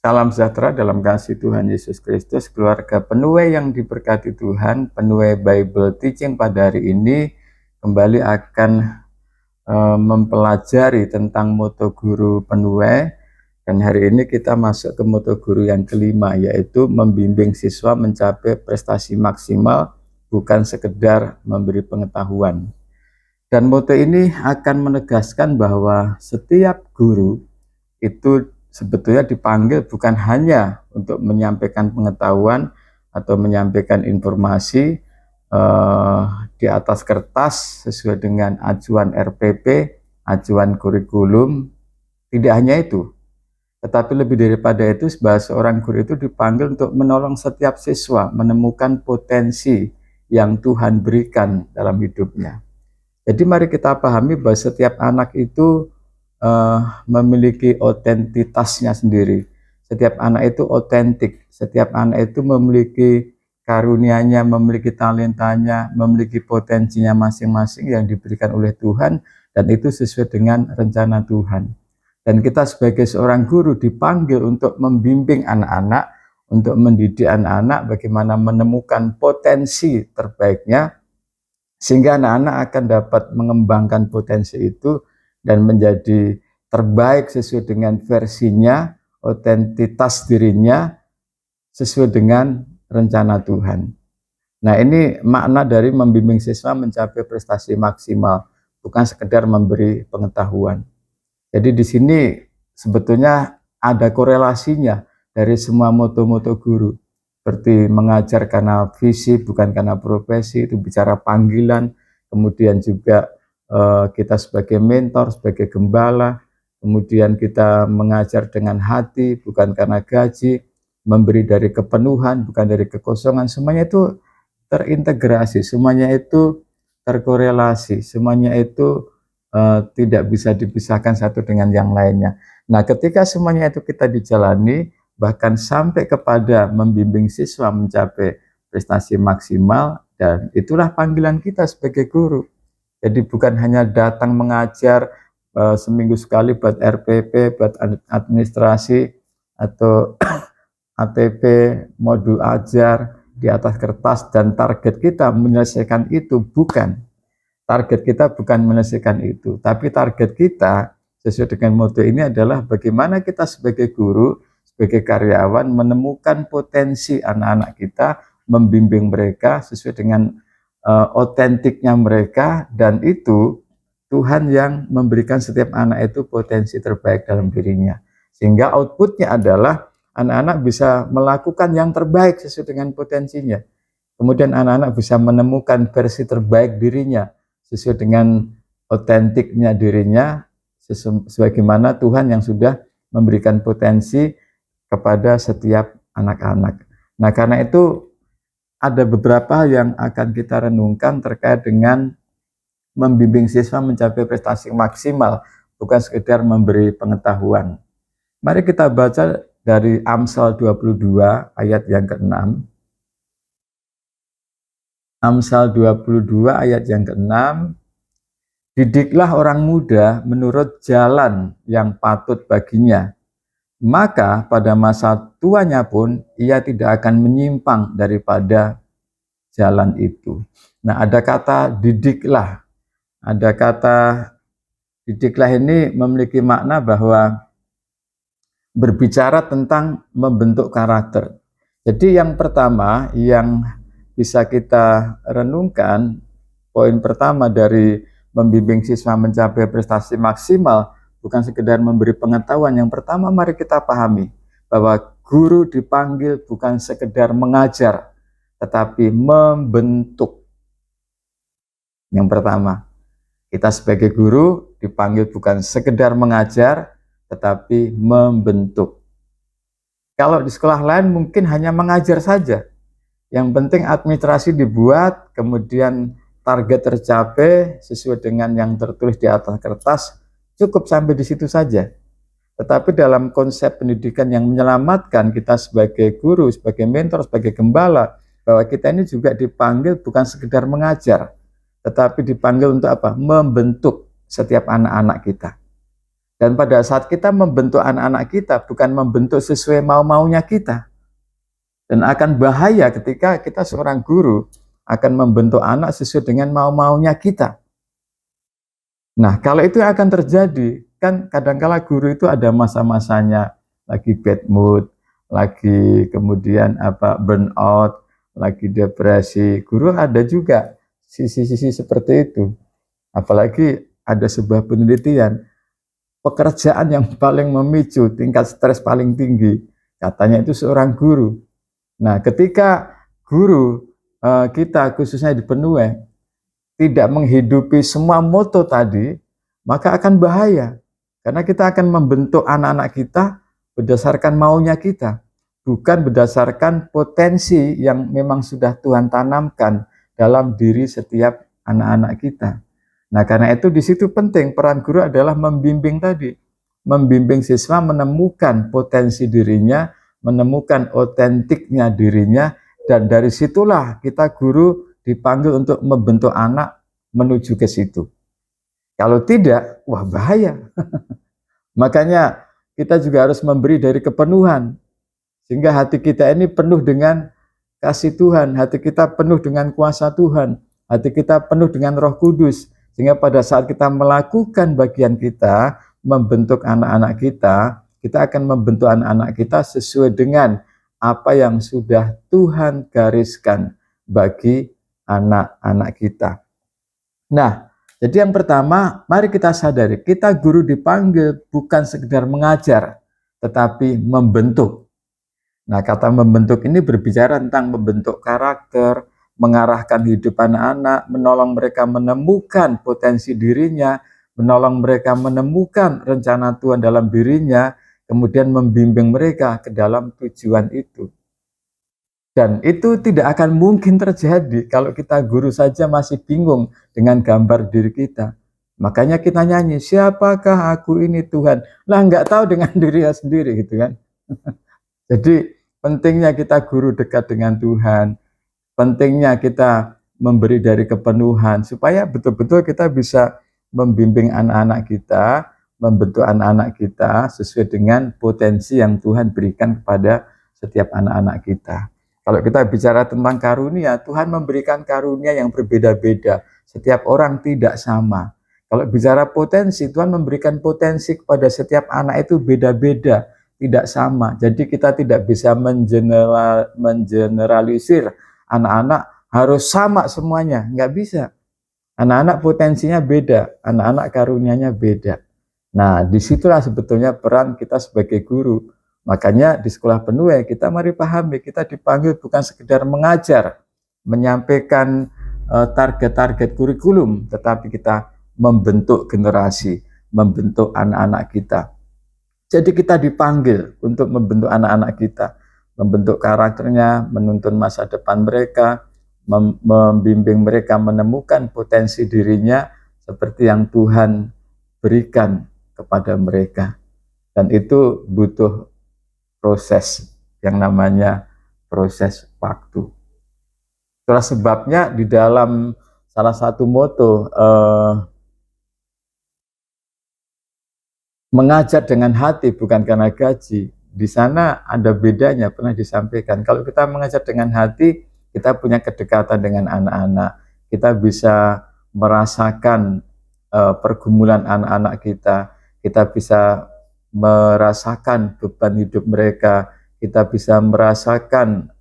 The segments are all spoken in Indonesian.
Salam sejahtera dalam kasih Tuhan Yesus Kristus, keluarga penuai yang diberkati Tuhan, penuai Bible Teaching pada hari ini kembali akan mempelajari tentang moto guru penuai. Dan hari ini kita masuk ke moto guru yang kelima, yaitu membimbing siswa mencapai prestasi maksimal, bukan sekedar memberi pengetahuan. Dan moto ini akan menegaskan bahwa setiap guru itu sebetulnya dipanggil bukan hanya untuk menyampaikan pengetahuan atau menyampaikan informasi di atas kertas sesuai dengan acuan RPP, acuan kurikulum. Tidak hanya itu, tetapi lebih daripada itu, seorang guru itu dipanggil untuk menolong setiap siswa menemukan potensi yang Tuhan berikan dalam hidupnya. Jadi mari kita pahami bahwa setiap anak itu memiliki otentitasnya sendiri. Setiap anak itu otentik, setiap anak itu memiliki karunia-nya, memiliki talentanya, memiliki potensinya masing-masing yang diberikan oleh Tuhan, dan itu sesuai dengan rencana Tuhan. Dan kita sebagai seorang guru dipanggil untuk membimbing anak-anak, untuk mendidik anak-anak bagaimana menemukan potensi terbaiknya, sehingga anak-anak akan dapat mengembangkan potensi itu dan menjadi terbaik sesuai dengan versinya, otentitas dirinya sesuai dengan rencana Tuhan. Nah, ini makna dari membimbing siswa mencapai prestasi maksimal, bukan sekedar memberi pengetahuan. Jadi di sini sebetulnya ada korelasinya dari semua moto-moto guru. Seperti mengajar karena visi, bukan karena profesi, itu bicara panggilan. Kemudian juga kita sebagai mentor, sebagai gembala. Kemudian kita mengajar dengan hati, bukan karena gaji. Memberi dari kepenuhan, bukan dari kekosongan. Semuanya itu terintegrasi, semuanya itu terkorelasi, semuanya itu tidak bisa dipisahkan satu dengan yang lainnya. Nah, ketika semuanya itu kita dijalani, bahkan sampai kepada membimbing siswa mencapai prestasi maksimal, dan itulah panggilan kita sebagai guru. Jadi bukan hanya datang mengajar seminggu sekali buat RPP, buat administrasi, atau ATP, modul ajar di atas kertas, dan target kita menyelesaikan itu. Bukan. Target kita bukan menyelesaikan itu, tapi target kita sesuai dengan moto ini adalah bagaimana kita sebagai guru, sebagai karyawan menemukan potensi anak-anak kita, membimbing mereka sesuai dengan otentiknya mereka, dan itu Tuhan yang memberikan setiap anak itu potensi terbaik dalam dirinya. Sehingga outputnya adalah anak-anak bisa melakukan yang terbaik sesuai dengan potensinya. Kemudian anak-anak bisa menemukan versi terbaik dirinya sesuai dengan otentiknya dirinya, sebagaimana Tuhan yang sudah memberikan potensi kepada setiap anak-anak. Nah, karena itu ada beberapa yang akan kita renungkan terkait dengan membimbing siswa mencapai prestasi maksimal, bukan sekedar memberi pengetahuan. Mari kita baca dari Amsal 22 ayat yang ke-6. Amsal 22 ayat yang ke-6. Didiklah orang muda menurut jalan yang patut baginya, maka pada masa tuanya pun ia tidak akan menyimpang daripada jalan itu. Nah, ada kata didiklah. Ada kata didiklah ini memiliki makna bahwa berbicara tentang membentuk karakter. Jadi yang pertama yang bisa kita renungkan, poin pertama dari membimbing siswa mencapai prestasi maksimal bukan sekedar memberi pengetahuan. Yang pertama, mari kita pahami bahwa guru dipanggil bukan sekedar mengajar, tetapi membentuk. Yang pertama, kita sebagai guru dipanggil bukan sekedar mengajar, tetapi membentuk. Kalau di sekolah lain mungkin hanya mengajar saja. Yang penting administrasi dibuat, kemudian target tercapai sesuai dengan yang tertulis di atas kertas, cukup sampai di situ saja. Tetapi dalam konsep pendidikan yang menyelamatkan, kita sebagai guru, sebagai mentor, sebagai gembala, bahwa kita ini juga dipanggil bukan sekedar mengajar, tetapi dipanggil untuk apa? Membentuk setiap anak-anak kita. Dan pada saat kita membentuk anak-anak kita, bukan membentuk sesuai mau-maunya kita. Dan akan bahaya ketika kita seorang guru akan membentuk anak sesuai dengan mau-maunya kita. Nah, kalau itu akan terjadi, kan kadangkala guru itu ada masa-masanya lagi bad mood, lagi kemudian burnout, lagi depresi. Guru ada juga sisi-sisi seperti itu. Apalagi ada sebuah penelitian, pekerjaan yang paling memicu tingkat stres paling tinggi, katanya itu seorang guru. Nah, ketika guru kita khususnya di Penuh tidak menghidupi semua moto tadi, maka akan bahaya. Karena kita akan membentuk anak-anak kita berdasarkan maunya kita, bukan berdasarkan potensi yang memang sudah Tuhan tanamkan dalam diri setiap anak-anak kita. Nah, karena itu di situ penting peran guru adalah membimbing tadi. Membimbing siswa menemukan potensi dirinya, menemukan otentiknya dirinya, dan dari situlah kita guru dipanggil untuk membentuk anak menuju ke situ. Kalau tidak, wah bahaya. Makanya kita juga harus memberi dari kepenuhan, sehingga hati kita ini penuh dengan kasih Tuhan, hati kita penuh dengan kuasa Tuhan, hati kita penuh dengan Roh Kudus, sehingga pada saat kita melakukan bagian kita, membentuk anak-anak kita, kita akan membentuk anak-anak kita sesuai dengan apa yang sudah Tuhan gariskan bagi anak-anak kita. Nah, jadi yang pertama, mari kita sadari, kita guru dipanggil bukan sekedar mengajar, tetapi membentuk. Nah, kata membentuk ini berbicara tentang membentuk karakter, mengarahkan hidup anak-anak, menolong mereka menemukan potensi dirinya, menolong mereka menemukan rencana Tuhan dalam dirinya, kemudian membimbing mereka ke dalam tujuan itu. Dan itu tidak akan mungkin terjadi kalau kita guru saja masih bingung dengan gambar diri kita. Makanya kita nyanyi, siapakah aku ini Tuhan? Lah nggak tahu dengan diri sendiri gitu kan. Jadi pentingnya kita guru dekat dengan Tuhan. Pentingnya kita memberi dari kepenuhan supaya betul-betul kita bisa membimbing anak-anak kita, membentuk anak-anak kita sesuai dengan potensi yang Tuhan berikan kepada setiap anak-anak kita. Kalau kita bicara tentang karunia, Tuhan memberikan karunia yang berbeda-beda. Setiap orang tidak sama. Kalau bicara potensi, Tuhan memberikan potensi kepada setiap anak itu beda-beda, tidak sama. Jadi kita tidak bisa mengeneralisir anak-anak harus sama semuanya, nggak bisa. Anak-anak potensinya beda, anak-anak karunianya beda. Nah, disitulah sebetulnya peran kita sebagai guru. Makanya di sekolah Penuh kita mari pahami, kita dipanggil bukan sekedar mengajar, menyampaikan target-target kurikulum, tetapi kita membentuk generasi, membentuk anak-anak kita. Jadi kita dipanggil untuk membentuk anak-anak kita, membentuk karakternya, menuntun masa depan mereka, membimbing mereka menemukan potensi dirinya seperti yang Tuhan berikan kepada mereka. Dan itu butuh proses yang namanya proses waktu. Itulah sebabnya di dalam salah satu moto mengajar dengan hati bukan karena gaji, di sana ada bedanya, pernah disampaikan. Kalau kita mengajar dengan hati, kita punya kedekatan dengan anak-anak, kita bisa merasakan pergumulan anak-anak kita bisa merasakan beban hidup mereka, kita bisa merasakan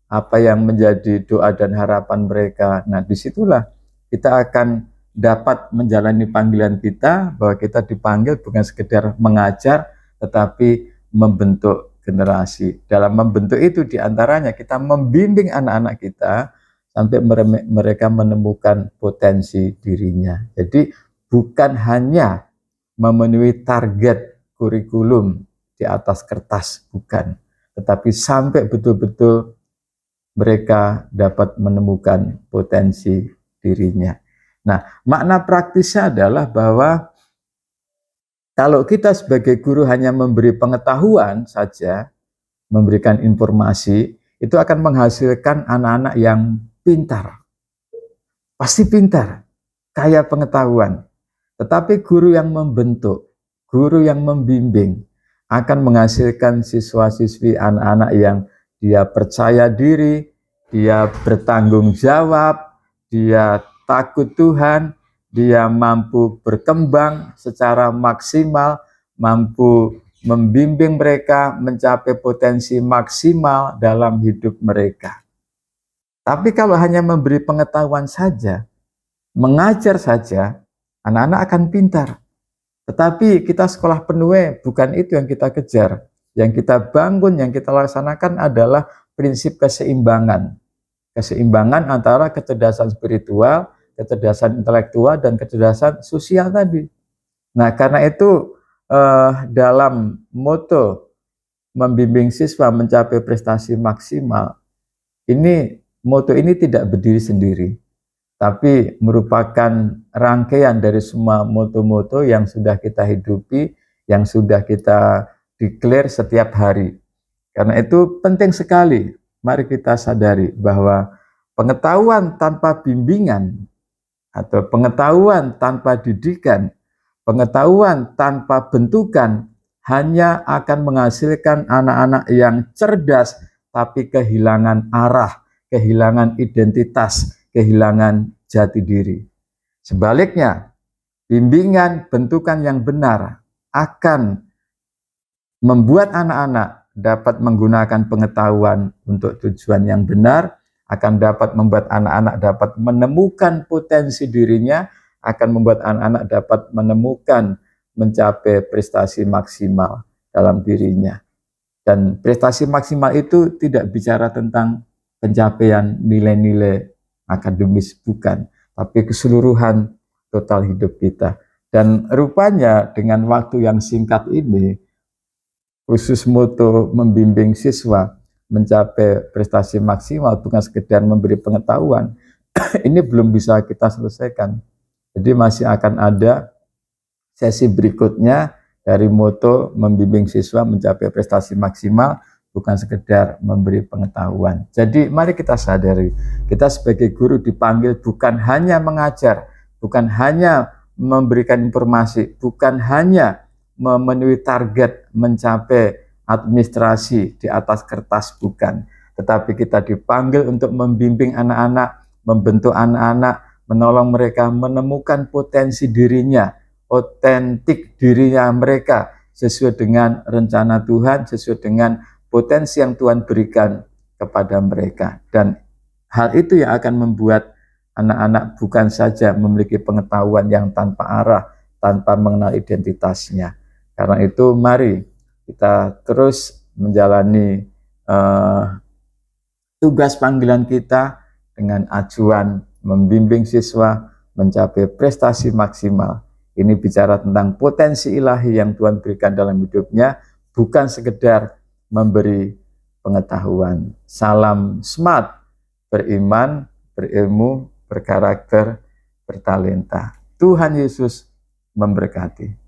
apa yang menjadi doa dan harapan mereka. Nah, disitulah kita akan dapat menjalani panggilan kita, bahwa kita dipanggil bukan sekedar mengajar, tetapi membentuk generasi. Dalam membentuk itu diantaranya kita membimbing anak-anak kita sampai mereka menemukan potensi dirinya. Jadi bukan hanya memenuhi target kurikulum di atas kertas, bukan, tetapi sampai betul-betul mereka dapat menemukan potensi dirinya. Nah, makna praktisnya adalah bahwa kalau kita sebagai guru hanya memberi pengetahuan saja, memberikan informasi, itu akan menghasilkan anak-anak yang pintar. Pasti pintar, kaya pengetahuan. Tetapi guru yang membentuk, guru yang membimbing akan menghasilkan siswa-siswi anak-anak yang dia percaya diri, dia bertanggung jawab, dia takut Tuhan, dia mampu berkembang secara maksimal, mampu membimbing mereka mencapai potensi maksimal dalam hidup mereka. Tapi kalau hanya memberi pengetahuan saja, mengajar saja, anak-anak akan pintar. Tetapi kita sekolah penuh bukan itu yang kita kejar. Yang kita bangun, yang kita laksanakan adalah prinsip keseimbangan. Keseimbangan antara kecerdasan spiritual, kecerdasan intelektual, dan kecerdasan sosial tadi. Nah, karena itu dalam moto membimbing siswa mencapai prestasi maksimal, moto ini tidak berdiri sendiri, tapi merupakan rangkaian dari semua moto-moto yang sudah kita hidupi, yang sudah kita declare setiap hari. Karena itu penting sekali, mari kita sadari bahwa pengetahuan tanpa bimbingan atau pengetahuan tanpa didikan, pengetahuan tanpa bentukan hanya akan menghasilkan anak-anak yang cerdas tapi kehilangan arah, kehilangan identitas, kehilangan jati diri. Sebaliknya, bimbingan bentukan yang benar akan membuat anak-anak dapat menggunakan pengetahuan untuk tujuan yang benar, akan dapat membuat anak-anak dapat menemukan potensi dirinya, akan membuat anak-anak dapat menemukan mencapai prestasi maksimal dalam dirinya. Dan prestasi maksimal itu tidak bicara tentang pencapaian nilai-nilai akademis, bukan, tapi keseluruhan total hidup kita. Dan rupanya dengan waktu yang singkat ini, khusus moto membimbing siswa mencapai prestasi maksimal bukan sekedar memberi pengetahuan, ini belum bisa kita selesaikan. Jadi masih akan ada sesi berikutnya dari moto membimbing siswa mencapai prestasi maksimal, bukan sekedar memberi pengetahuan. Jadi mari kita sadari, kita sebagai guru dipanggil bukan hanya mengajar, bukan hanya memberikan informasi, bukan hanya memenuhi target mencapai administrasi di atas kertas, bukan. Tetapi kita dipanggil untuk membimbing anak-anak, membentuk anak-anak, menolong mereka menemukan potensi dirinya, otentik dirinya mereka sesuai dengan rencana Tuhan, sesuai dengan potensi yang Tuhan berikan kepada mereka. Dan hal itu yang akan membuat anak-anak bukan saja memiliki pengetahuan yang tanpa arah, tanpa mengenal identitasnya. Karena itu mari kita terus menjalani tugas panggilan kita dengan acuan membimbing siswa mencapai prestasi maksimal. Ini bicara tentang potensi ilahi yang Tuhan berikan dalam hidupnya, bukan sekedar memberi pengetahuan. Salam smart, beriman, berilmu, berkarakter, bertalenta. Tuhan Yesus memberkati.